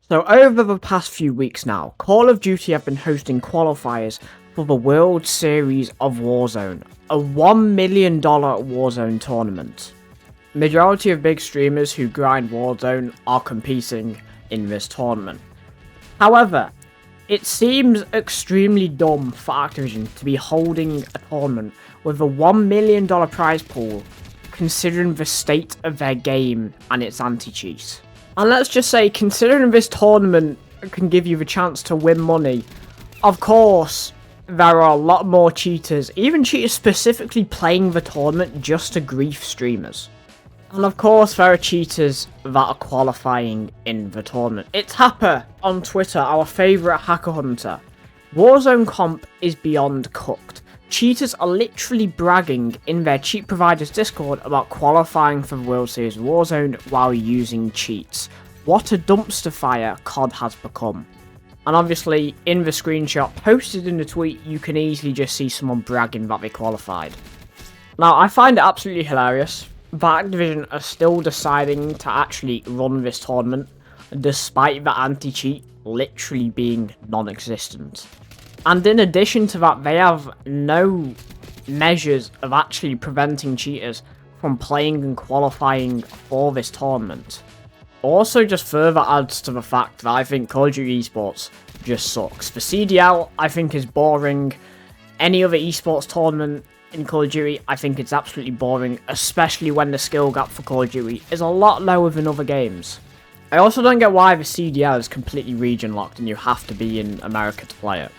So over the past few weeks now, Call of Duty have been hosting qualifiers for the World Series of Warzone, a $1 million Warzone tournament. Majority of big streamers who grind Warzone are competing in this tournament. However, it seems extremely dumb for Activision to be holding a tournament with a $1 million prize pool, considering the state of their game and its anti-cheat. And let's just say, considering this tournament can give you the chance to win money, of course, there are a lot more cheaters, even cheaters specifically playing the tournament just to grief streamers. And of course, there are cheaters that are qualifying in the tournament. It's Happer on Twitter, our favourite hacker hunter. Warzone comp is beyond cooked. Cheaters are literally bragging in their cheat provider's Discord about qualifying for the World Series of Warzone while using cheats. What a dumpster fire COD has become. And obviously, in the screenshot posted in the tweet, you can easily just see someone bragging that they qualified. Now, I find it absolutely hilarious that Activision are still deciding to actually run this tournament, despite the anti-cheat literally being non-existent. And in addition to that, they have no measures of actually preventing cheaters from playing and qualifying for this tournament. Also just further adds to the fact that I think Call of Duty esports just sucks. The CDL, I think, is boring. Any other esports tournament in Call of Duty, I think it's absolutely boring, especially when the skill gap for Call of Duty is a lot lower than other games. I also don't get why the CDL is completely region locked and you have to be in America to play it.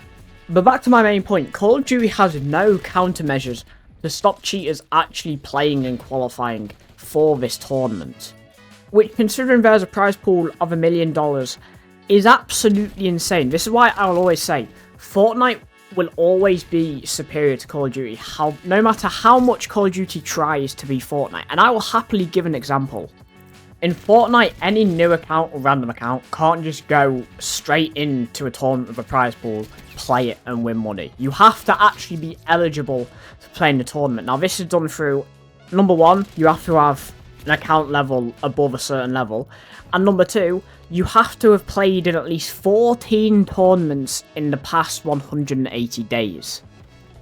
But back to my main point, Call of Duty has no countermeasures to stop cheaters actually playing and qualifying for this tournament. Which, considering there's a prize pool of $1 million, is absolutely insane. This is why I'll always say, Fortnite will always be superior to Call of Duty, no matter how much Call of Duty tries to be Fortnite. And I will happily give an example. In Fortnite, any new account or random account can't just go straight into a tournament with a prize pool, play it and win money. You have to actually be eligible to play in the tournament. Now this is done through, number one, you have to have an account level above a certain level. And number two, you have to have played in at least 14 tournaments in the past 180 days.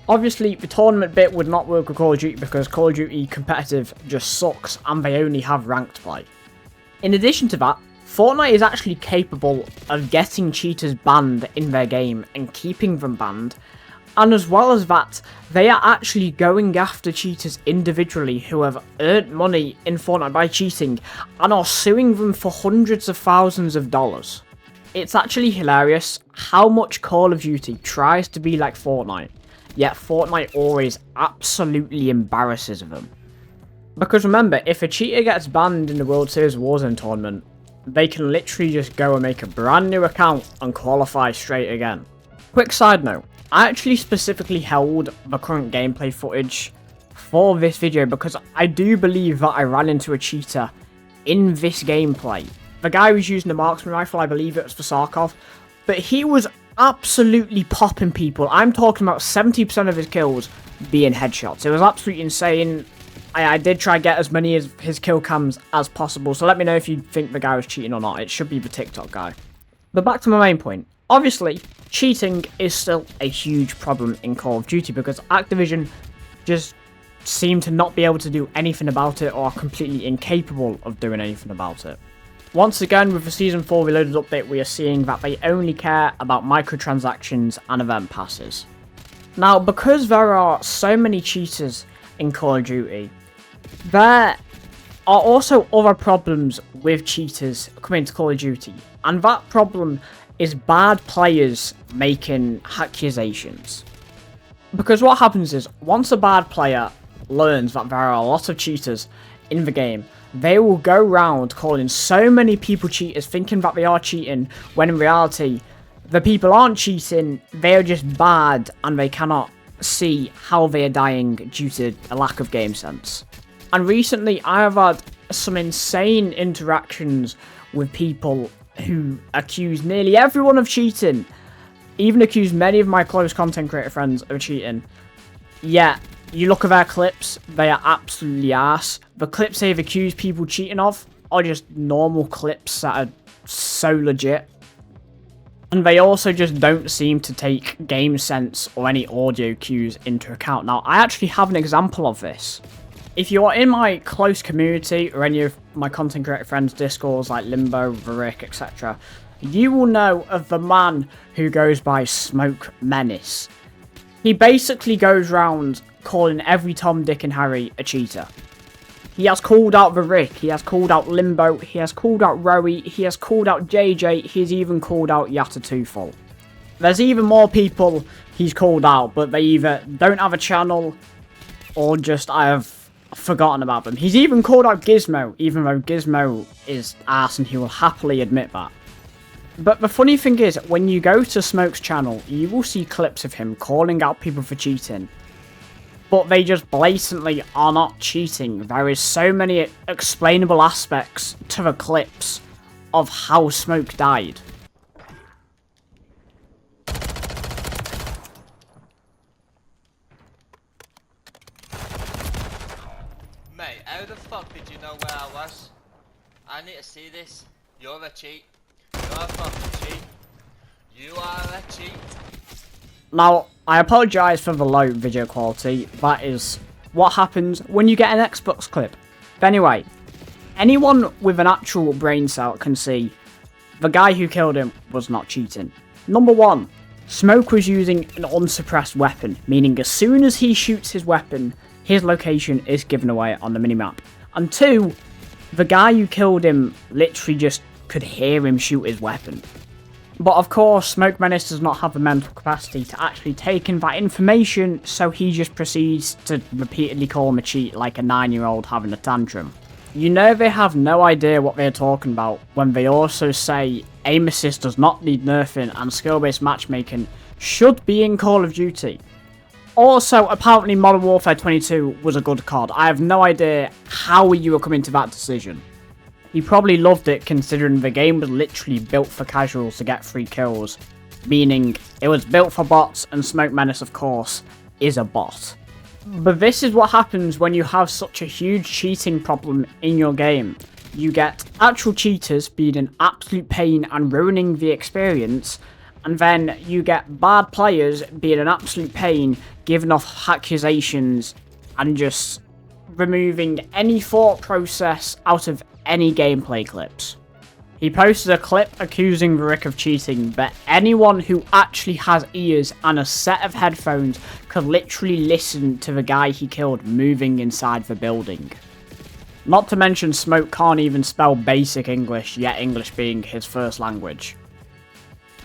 Obviously, the tournament bit would not work with Call of Duty because Call of Duty competitive just sucks and they only have ranked play. In addition to that, Fortnite is actually capable of getting cheaters banned in their game and keeping them banned, and as well as that, they are actually going after cheaters individually who have earned money in Fortnite by cheating and are suing them for hundreds of thousands of dollars. It's actually hilarious how much Call of Duty tries to be like Fortnite, yet Fortnite always absolutely embarrasses them. Because remember, if a cheater gets banned in the World Series Warzone tournament, they can literally just go and make a brand new account and qualify straight again. Quick side note, I actually specifically held the current gameplay footage for this video because I do believe that I ran into a cheater in this gameplay. The guy was using a marksman rifle, I believe it was for Sarkov, but he was absolutely popping people. I'm talking about 70% of his kills being headshots. It was absolutely insane. I did try to get as many of his kill cams as possible, so let me know if you think the guy was cheating or not. It should be the TikTok guy. But back to my main point. Obviously, cheating is still a huge problem in Call of Duty because Activision just seem to not be able to do anything about it or are completely incapable of doing anything about it. Once again, with the Season 4 Reloaded update, we are seeing that they only care about microtransactions and event passes. Now, because there are so many cheaters in Call of Duty, there are also other problems with cheaters coming to Call of Duty, and that problem is bad players making accusations. Because what happens is, once a bad player learns that there are a lot of cheaters in the game, they will go around calling so many people cheaters, thinking that they are cheating, when in reality, the people aren't cheating, they are just bad and they cannot see how they are dying due to a lack of game sense. And recently I have had some insane interactions with people who accuse nearly everyone of cheating, even accuse many of my close content creator friends of cheating. Yet, you look at their clips, they are absolutely arse. The clips they've accused people cheating of are just normal clips that are so legit. And they also just don't seem to take game sense or any audio cues into account. Now, I actually have an example of this. If you are in my close community or any of my content creator friends' discords like Limbo, Varick, etc., you will know of the man who goes by Smoke Menace. He basically goes around calling every Tom, Dick and Harry a cheater. He has called out Varick, he has called out Limbo, he has called out Rowie, he has called out JJ, he's even called out Yatatuful. There's even more people he's called out, but they either don't have a channel or just I have forgotten about them. He's even called out Gizmo, even though Gizmo is arse and he will happily admit that. But the funny thing is, when you go to Smoke's channel, you will see clips of him calling out people for cheating. But they just blatantly are not cheating. There is so many explainable aspects to the clips of how Smoke died. Mate, how the fuck did you know where I was? I need to see this. You're a cheat. You're a fucking cheat. You are a cheat. Now, I apologise for the low video quality. That is what happens when you get an Xbox clip. But anyway, anyone with an actual brain cell can see the guy who killed him was not cheating. Number one, Smoke was using an unsuppressed weapon, meaning as soon as he shoots his weapon, his location is given away on the minimap. And two, the guy who killed him literally just could hear him shoot his weapon. But of course, Smoke Menace does not have the mental capacity to actually take in that information, so he just proceeds to repeatedly call him a cheat like a 9-year-old having a tantrum. You know they have no idea what they're talking about when they also say aim assist does not need nerfing and skill-based matchmaking should be in Call of Duty. Also, apparently Modern Warfare 22 was a good COD. I have no idea how you were coming to that decision. He probably loved it considering the game was literally built for casuals to get free kills, meaning it was built for bots and Smoke Menace of course is a bot. But this is what happens when you have such a huge cheating problem in your game. You get actual cheaters being an absolute pain and ruining the experience, and then you get bad players being an absolute pain, giving off accusations and just removing any thought process out of any gameplay clips. He posted a clip accusing Varick of cheating, but anyone who actually has ears and a set of headphones could literally listen to the guy he killed moving inside the building. Not to mention Smoke can't even spell basic English, yet English being his first language.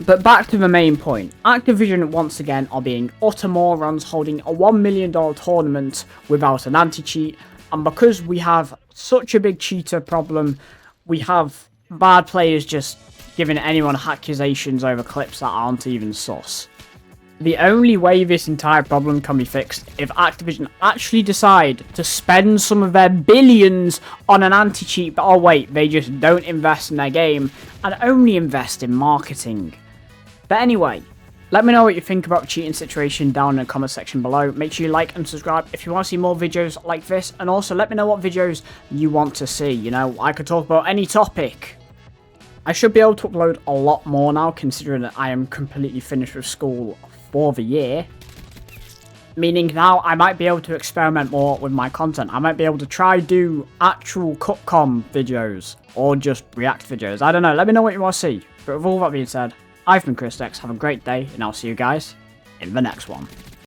But back to the main point, Activision once again are being utter morons holding a $1 million tournament without an anti-cheat, and because we have such a big cheater problem, we have bad players just giving anyone accusations over clips that aren't even sus. The only way this entire problem can be fixed if Activision actually decide to spend some of their billions on an anti-cheat, but oh wait, they just don't invest in their game and only invest in marketing. But anyway, let me know what you think about the cheating situation down in the comment section below. Make sure you like and subscribe if you want to see more videos like this, and also let me know what videos you want to see. You know, I could talk about any topic. I should be able to upload a lot more now, considering that I am completely finished with school for the year. Meaning now I might be able to experiment more with my content. I might be able to try do actual cutcom videos or just react videos. I don't know, let me know what you want to see. But with all that being said, I've been Chris X, have a great day, and I'll see you guys in the next one.